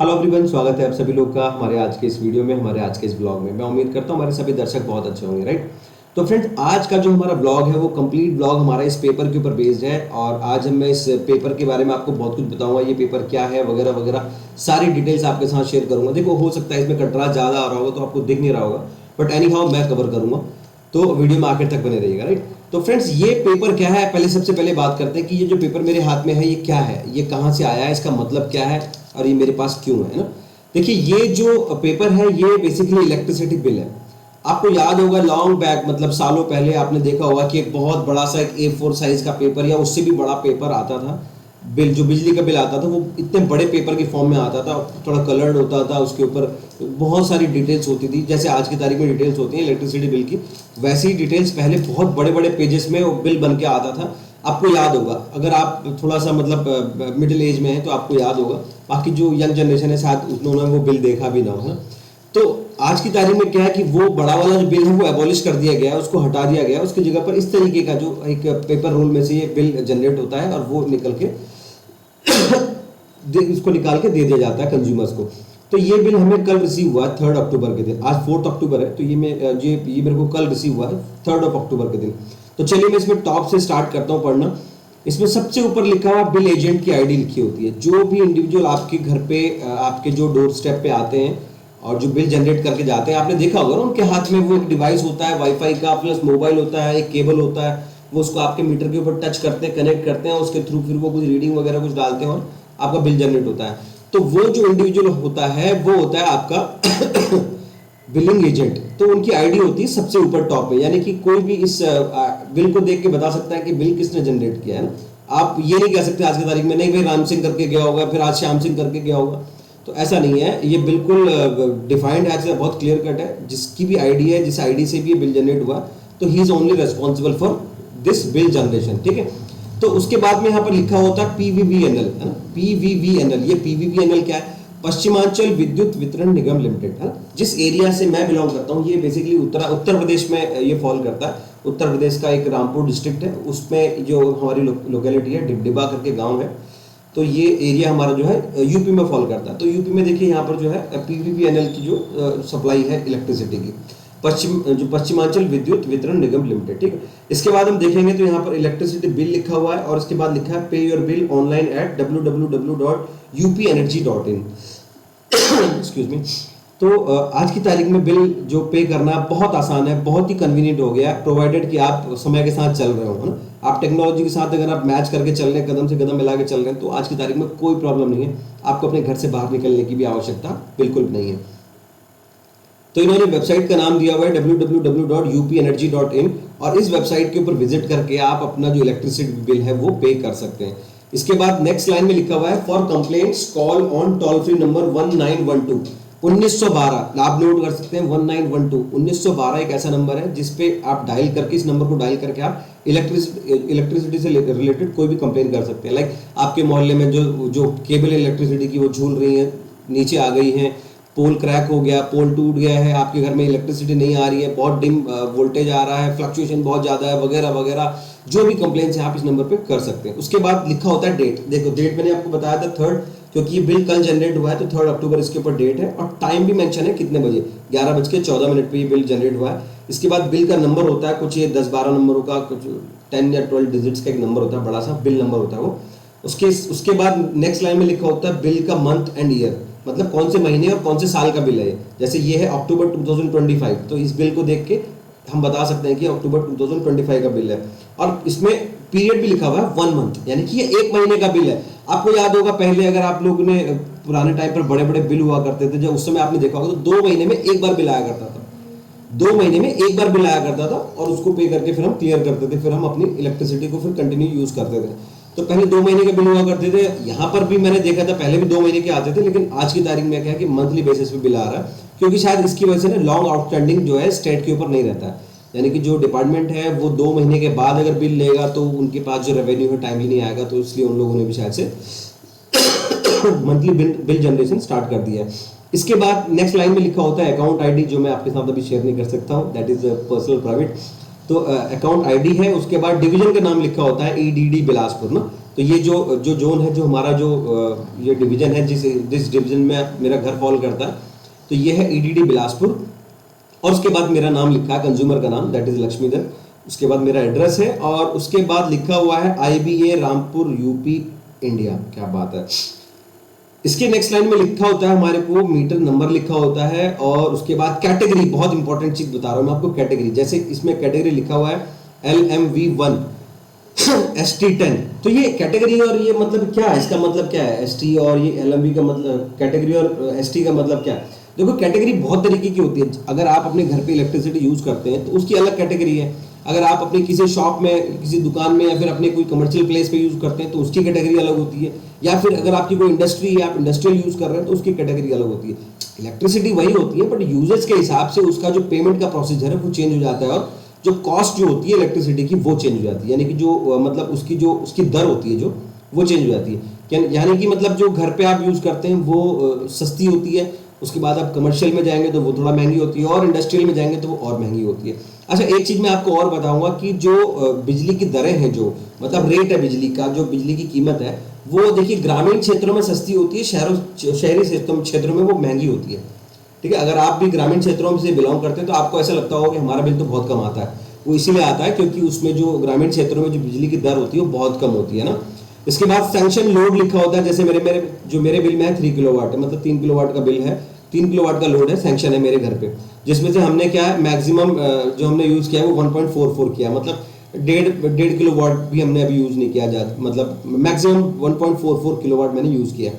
Hello everyone, स्वागत है आप सभी लोग का हमारे आज के इस वीडियो में, हमारे आज के इस ब्लॉग में। मैं उम्मीद करता हूँ हमारे सभी दर्शक बहुत अच्छे होंगे, राइट। तो फ्रेंड्स, आज का जो हमारा ब्लॉग है वो कंप्लीट ब्लॉग हमारा इस पेपर के ऊपर बेस्ड है और आज मैं इस पेपर के बारे में आपको बहुत कुछ बताऊंगा। ये पेपर क्या है वगैरह वगैरह सारी डिटेल्स आपके साथ शेयर करूंगा। देखो, हो सकता है इसमें कंट्रास्ट ज़्यादा आ रहा होगा तो आपको दिख नहीं रहा होगा, बट एनी हाउ मैं कवर करूंगा, तो वीडियो में आखिर तक बने रहिएगा, राइट। तो फ्रेंड्स, ये पेपर क्या है, पहले सबसे पहले बात करते हैं कि ये जो पेपर मेरे हाथ में है ये क्या है, ये कहाँ से आया है, इसका मतलब क्या है और ये मेरे पास क्यों है ना। देखिए, ये जो पेपर है ये बेसिकली इलेक्ट्रिसिटी बिल है। आपको याद होगा लॉन्ग बैक, मतलब सालों पहले आपने देखा होगा कि एक बहुत बड़ा सा एक A4 साइज का पेपर या उससे भी बड़ा पेपर आता था। बिल, जो बिजली का बिल आता था वो इतने बड़े पेपर की फॉर्म में आता था, थोड़ा कलर्ड होता था, उसके ऊपर बहुत सारी डिटेल्स होती थी। जैसे आज की तारीख में डिटेल्स होती हैं इलेक्ट्रिसिटी बिल की, वैसी ही डिटेल्स पहले बहुत बड़े बड़े पेजेस में वो बिल बन के आता था। आपको याद होगा, अगर आप थोड़ा सा मतलब मिडिल एज में है तो आपको याद होगा, बाकी जो यंग जनरेशन है शायद उन्होंने वो बिल देखा भी ना हो। तो आज की तारीख में क्या है कि वो बड़ा वाला जो बिल है वो एबॉलिश कर दिया गया है, उसको हटा दिया गया है। उसकी जगह पर इस तरीके का जो एक पेपर रोल में से ये बिल जनरेट होता है और वो निकल के इसको निकाल के दे दिया जाता है कंज्यूमर्स को। तो ये बिल हमें कल रिसीव हुआ है 3 अक्टूबर के दिन। आज 4 अक्टूबर है, तो ये मेरे को कल रिसीव हुआ है 3 अक्टूबर के दिन। तो चलिए मैं इसमें टॉप से स्टार्ट करता हूँ पढ़ना। इसमें सबसे ऊपर लिखा हुआ बिल एजेंट की आईडी लिखी होती है। जो भी इंडिविजुअल आपके घर पे आपके जो डोर स्टेप पे आते हैं और जो बिल जनरेट करके जाते हैं, आपने देखा होगा ना उनके हाथ में वो एक डिवाइस होता है वाईफाई का, प्लस मोबाइल होता है, एक केबल होता है, वो उसको आपके मीटर के ऊपर टच करते हैं, कनेक्ट करते हैं, उसके थ्रू फिर वो कुछ रीडिंग वगैरह कुछ डालते हैं और आपका बिल जनरेट होता है। तो वो जो इंडिविजुअल होता है वो होता है आपका बिलिंग एजेंट। तो उनकी आईडी होती है सबसे ऊपर टॉप पे, यानी कि कोई भी इस बिल को देख के बता सकता है कि बिल किसने जनरेट किया है ना। आप ये नहीं कह सकते आज की तारीख में नहीं भाई राम सिंह करके गया होगा, फिर आज श्याम सिंह करके गया होगा, तो ऐसा नहीं है। ये बिल्कुल डिफाइंड है, बहुत क्लियर कट है। जिसकी भी आईडी है, जिस आईडी से भी ये बिल जनरेट हुआ, तो he is only responsible for this bill generation, ठीक है। तो उसके बाद में यहाँ पर लिखा होता है PVVNL, है ना, PVVNL। ये PVVNL क्या है? पश्चिमांचल विद्युत वितरण निगम लिमिटेड, है ना। जिस एरिया से मैं बिलोंग करता हूँ, ये बेसिकली उत्तर प्रदेश में ये फॉल करता है। उत्तर प्रदेश का एक रामपुर डिस्ट्रिक्ट है, उसमें जो हमारी लोकेलिटी है डिबडिबा करके गांव है, तो ये एरिया हमारा जो है यूपी में फॉल करता है। तो यूपी में देखिए यहाँ पर जो है PVVNL की जो सप्लाई है इलेक्ट्रिसिटी की, पश्चिमांचल विद्युत वितरण निगम लिमिटेड, ठीक है। इसके बाद हम देखेंगे तो यहाँ पर इलेक्ट्रिसिटी बिल लिखा हुआ है और इसके बाद लिखा है पे your bill online at www.upenergy.in। Excuse me. तो आज की तारीख में बिल जो पे करना बहुत आसान है, बहुत ही कन्वीनियंट हो गया, प्रोवाइडेड कि आप समय के साथ चल रहे हो, है ना। आप टेक्नोलॉजी के साथ अगर आप मैच करके चल रहे हैं, कदम से कदम मिला के चल रहे हैं, तो आज की तारीख में कोई प्रॉब्लम नहीं है। आपको अपने घर से बाहर निकलने की भी आवश्यकता बिल्कुल नहीं है। तो इन्होंने वेबसाइट का नाम दिया हुआ है www.upenergy.in और इस वेबसाइट के ऊपर विजिट करके आप अपना जो इलेक्ट्रिसिटी बिल है वो पे कर सकते हैं। इसके बाद नेक्स्ट लाइन में लिखा हुआ है for complaints call on toll free number 1912 1912। आप नोट कर सकते हैं 1912 1912 एक ऐसा नंबर है जिसपे आप डायल करके, इस नंबर को डायल करके आप इलेक्ट्रिसिटी से रिलेटेड कोई भी कंप्लेन कर सकते हैं। लाइक आपके मोहल्ले में जो केबल इलेक्ट्रिसिटी की वो झूल रही है, नीचे आ गई है, पोल क्रैक हो गया, पोल टूट गया है, आपके घर में इलेक्ट्रिसिटी नहीं आ रही है, बहुत डिम वोल्टेज आ रहा है, फ्लक्चुएशन बहुत ज़्यादा है, वगैरह वगैरह, जो भी कंप्लेंट्स हैं आप इस नंबर पे कर सकते हैं। उसके बाद लिखा होता है डेट। देखो, डेट मैंने आपको बताया था 3, क्योंकि ये बिल कल जनरेट हुआ है तो 3 अक्टूबर इसके ऊपर डेट है और टाइम भी मेंशन है कितने बजे, 11:14 पे ये बिल जनरेट हुआ है। इसके बाद बिल का नंबर होता है कुछ ये 10-12 नंबरों का, कुछ 10 या 12 डिजिट्स का एक नंबर होता है, बड़ा सा बिल नंबर होता है वो। उसके बाद नेक्स्ट लाइन में लिखा होता है बिल का मंथ एंड ईयर, मतलब कौन से महीने और कौन से साल का बिल है। जैसे ये है अक्टूबर 2025, तो इस बिल को देख के हम बता सकते हैं कि अक्टूबर 2025 का बिल है। और इसमें पीरियड भी लिखा हुआ है 1 मंथ, यानी कि ये 1 महीने का बिल है। आपको याद होगा पहले अगर आप लोगों ने पुराने टाइम पर बड़े बड़े बिल हुआ करते थे, जब उस समय आपने देखा होगा तो 2 महीने में एक बार बिल आया करता था। 2 महीने में एक बार बिल आया करता था और उसको पे करके फिर हम क्लियर करते थे, फिर हम अपनी इलेक्ट्रिसिटी को फिर कंटिन्यू यूज करते थे। तो पहले 2 महीने के बिल हुआ करते थे। यहाँ पर भी मैंने देखा था पहले भी 2 महीने के आते थे, लेकिन आज की तारीख में क्या है कि मंथली बेसिस पे बिल आ रहा है, क्योंकि शायद इसकी वजह से ना लॉन्ग आउटस्टैंडिंग जो है स्टेट के ऊपर नहीं रहता है। यानी कि जो डिपार्टमेंट है वो 2 महीने के बाद अगर बिल लेगा तो उनके पास जो रेवेन्यू है टाइमली नहीं आएगा, तो इसलिए उन लोगों ने भी शायद से मंथली बिल जनरेशन स्टार्ट कर दिया है। इसके बाद नेक्स्ट लाइन में लिखा होता है अकाउंट आईडी, जो मैं आपके साथ अभी शेयर नहीं कर सकता हूँ, दैट इज पर्सनल प्राइवेट। तो अकाउंट आईडी है। उसके बाद डिवीजन का नाम लिखा होता है EDD बिलासपुर ना, तो ये जो जोन है, जो हमारा जो ये डिवीजन है, जिस डिवीजन में मेरा घर फॉल करता है, तो ये है ईडीडी बिलासपुर। और उसके बाद मेरा नाम लिखा है, कंज्यूमर का नाम, दैट इज लक्ष्मीधर। उसके बाद मेरा एड्रेस है और उसके बाद लिखा हुआ है IBA रामपुर यूपी इंडिया। क्या बात है। इसके नेक्स्ट लाइन में लिखा होता है हमारे को मीटर नंबर लिखा होता है और उसके बाद कैटेगरी, बहुत इंपॉर्टेंट चीज बता रहा हूं मैं आपको, कैटेगरी। जैसे इसमें कैटेगरी लिखा हुआ है LMV1 ST10। तो ये कैटेगरी और ये मतलब क्या है, इसका मतलब क्या है, ST और ये LMV का मतलब, कैटेगरी और ST का मतलब क्या है। देखो कैटेगरी बहुत तरीके की होती है। अगर आप अपने घर पे इलेक्ट्रिसिटी यूज करते हैं तो उसकी अलग कैटेगरी है। अगर आप अपने किसी शॉप में, किसी दुकान में या फिर अपने कोई कमर्शियल प्लेस पे यूज करते हैं तो उसकी कैटेगरी अलग होती है। या फिर अगर आपकी कोई इंडस्ट्री है, आप इंडस्ट्रियल यूज कर रहे हैं तो उसकी कैटेगरी अलग होती है। इलेक्ट्रिसिटी वही होती है, बट यूजेज के हिसाब से उसका जो पेमेंट का प्रोसीजर है वो चेंज हो जाता है और जो कॉस्ट जो होती है इलेक्ट्रिसिटी की वो चेंज हो जाती है। यानी कि जो मतलब उसकी दर होती है जो, वो चेंज हो जाती है। यानी कि मतलब जो घर पे आप यूज करते हैं वो सस्ती होती है, उसके बाद आप कमर्शियल में जाएंगे तो वो थोड़ा महंगी होती है, और इंडस्ट्रियल में जाएंगे तो वो और महंगी होती है। अच्छा, एक चीज मैं आपको और बताऊंगा कि जो बिजली की दरें हैं, जो मतलब रेट है बिजली का, जो बिजली की कीमत है, वो देखिए ग्रामीण क्षेत्रों में सस्ती होती है, शहरी क्षेत्रों में वो महंगी होती है। ठीक है, अगर आप भी ग्रामीण क्षेत्रों से बिलोंग करते हैं तो आपको ऐसा लगता होगा कि हमारा बिल तो बहुत कम आता है। वो इसीलिए आता है क्योंकि उसमें जो ग्रामीण क्षेत्रों में जो बिजली की दर होती है वो बहुत कम होती है ना। इसके बाद सैंक्शन लोड लिखा होता है। जैसे मेरे बिल में है 3 किलोवाट है, मतलब 3 किलोवाट का बिल है, 3 किलोवाट का लोड है, सैंक्शन है मेरे घर पे, जिसमें से हमने क्या है मैक्सिमम जो हमने यूज किया है वो 1.44 किया, मतलब डेढ़ किलोवाट भी हमने अभी यूज नहीं किया जाता, मतलब मैक्सिमम 1.44 किलोवाट मैंने यूज किया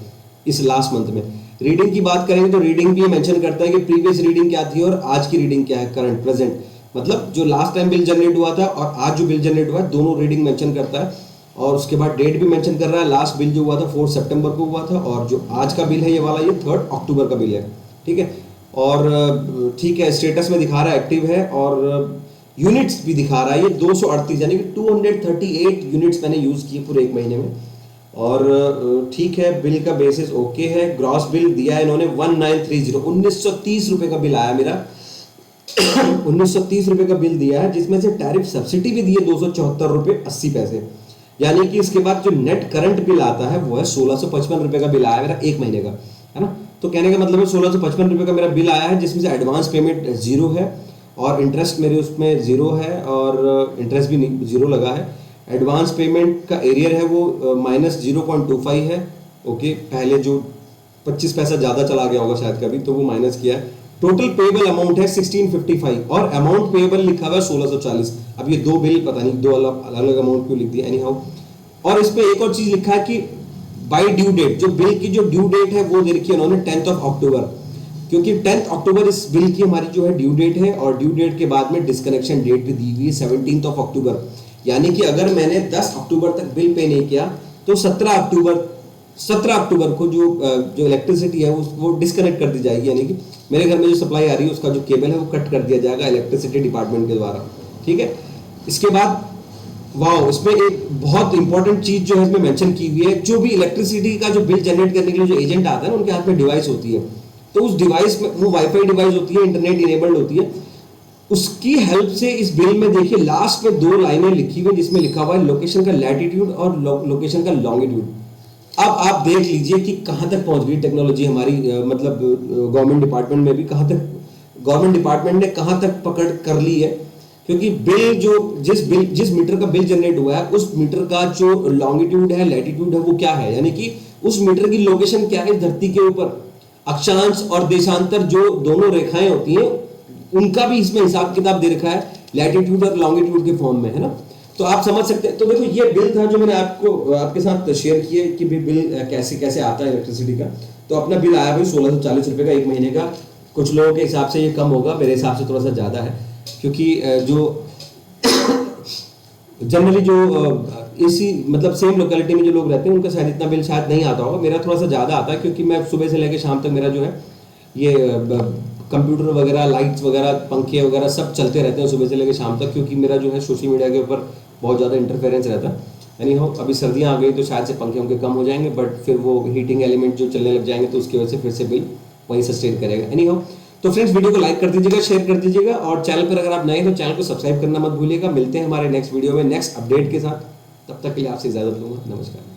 इस लास्ट मंथ में। रीडिंग की बात करेंगे तो रीडिंग भी मेंशन करता है कि प्रीवियस रीडिंग क्या थी और आज की रीडिंग क्या है, करंट प्रेजेंट, मतलब जो लास्ट टाइम बिल जनरेट हुआ था और आज जो बिल जनरेट हुआ है दोनों रीडिंग मेंशन करता है। और उसके बाद डेट भी मेंशन कर रहा है, लास्ट बिल जो हुआ था 4 सितंबर को हुआ था, और जो आज का बिल है ये वाला, ये 3 अक्टूबर का बिल है। ठीक है, और ठीक है, स्टेटस में दिखा रहा है एक्टिव है, और यूनिट्स भी दिखा रहा है ये 238, यानी कि 238 यूनिट्स मैंने यूज किए पूरे 1 महीने में। और ठीक है, बिल का बेसिस ओके है। ग्रॉस बिल दिया है इन्होंने 1930, 1930 रुपए का बिल आया मेरा 1930 रुपए का बिल दिया है, जिसमें से टैरिफ सब्सिडी भी दी है 274 रुपए 80 पैसे। यानी कि इसके बाद जो नेट करंट बिल आता है वो है 1655 रुपए का बिल आया मेरा 1 महीने का, है ना। तो कहने का मतलब है 1655 रुपए का मेरा बिल आया है, जिसमें से एडवांस पेमेंट 0 है और इंटरेस्ट मेरे उसमें 0 है, और इंटरेस्ट भी 0 लगा है। एडवांस पेमेंट का एरियर है वो -0.25 है। ओके, पहले जो 25 पैसा ज़्यादा चला गया होगा शायद कभी, तो वो माइनस किया है। टोटल पेबल अमाउंट है 1655 और अमाउंट पेबल लिखा हुआ है 1640। अब ये दो बिल पता नहीं दो अलग अमाउंट क्यों लिख दिया, एनी हाउ। और इस पे एक और चीज लिखा है कि बाय ड्यू डेट, जो बिल की जो ड्यू डेट है वो दे रखी है उन्होंने 10 अक्टूबर, क्योंकि 10 अक्टूबर इस बिल की हमारी जो है ड्यू डेट है, और ड्यू डेट के बाद में डिस्कनेक्शन डेट भी दी हुई है 17 अक्टूबर। यानी कि अगर मैंने 10 अक्टूबर तक बिल पे नहीं किया तो 17 अक्टूबर को जो इलेक्ट्रिसिटी है वो डिस्कनेक्ट कर दी जाएगी। यानी कि मेरे घर में जो सप्लाई आ रही है उसका जो केबल है वो कट कर दिया जाएगा इलेक्ट्रिसिटी डिपार्टमेंट के द्वारा। ठीक है, इसके बाद वाह, इसमें एक बहुत इंपॉर्टेंट चीज जो है इसमें मेंशन की हुई है, जो भी इलेक्ट्रिसिटी का जो बिल जनरेट करने के लिए जो एजेंट आता है ना, उनके हाथ में डिवाइस होती है, तो उस डिवाइस में वो वाईफाई डिवाइस होती है, इंटरनेट इनेबल्ड होती है, उसकी हेल्प से इस बिल में देखिए लास्ट में 2 लाइनें लिखी हुई जिसमें लिखा हुआ है लोकेशन का लैटिट्यूड और लोकेशन का लॉन्गिट्यूड। अब आप देख लीजिए कि कहां तक पहुंच गई टेक्नोलॉजी हमारी, मतलब गवर्नमेंट डिपार्टमेंट में भी कहां तक, गवर्नमेंट डिपार्टमेंट ने कहां तक पकड़ कर ली है। क्योंकि बिल जो जिस मीटर का बिल जनरेट हुआ है उस मीटर का जो लॉन्गिट्यूड है, लैटिट्यूड है, वो क्या है, यानी कि उस मीटर की लोकेशन क्या है धरती के ऊपर। अक्षांश और देशांतर जो दोनों रेखाएं होती हैं उनका भी इसमें हिसाब किताब दे रखा है लैटिट्यूड और लॉन्गिट्यूड के फॉर्म में, है ना। तो आप समझ सकते हैं। तो देखो ये बिल था जो मैंने आपके साथ शेयर किए कि बिल कैसे कैसे आता है इलेक्ट्रिसिटी का। तो अपना बिल आया भाई 1640 रुपए का 1 महीने का। कुछ लोगों के हिसाब से ये कम होगा, मेरे हिसाब से थोड़ा सा ज़्यादा है, क्योंकि जो जनरली जो इसी मतलब सेम लोकेलिटी में जो लोग रहते हैं उनका शायद इतना बिल शायद नहीं आता होगा। मेरा थोड़ा सा ज़्यादा आता है, क्योंकि मैं सुबह से लेकर शाम तक मेरा जो है ये कंप्यूटर वगैरह, लाइट्स वगैरह, पंखे वगैरह सब चलते रहते हैं सुबह से लेकर शाम तक, क्योंकि मेरा जो है सोशल मीडिया के ऊपर बहुत ज़्यादा इंटरफेरेंस रहता है। यानी हो अभी सर्दियाँ आ गई तो शायद से पंखे उनके कम हो जाएंगे, बट फिर वो हीटिंग एलिमेंट जो चलने लग जाएंगे तो उसकी वजह से फिर से बिल वहीं सस्टेन करेगा। एनी हो, तो फ्रेंड्स वीडियो को लाइक कर दीजिएगा, शेयर कर दीजिएगा, और चैनल पर अगर आप नए हैं तो चैनल को सब्सक्राइब करना मत भूलिएगा। मिलते हैं हमारे नेक्स्ट वीडियो में नेक्स्ट अपडेट के साथ। तब तक के लिए आपसे इजाज़त लूँगा। नमस्कार।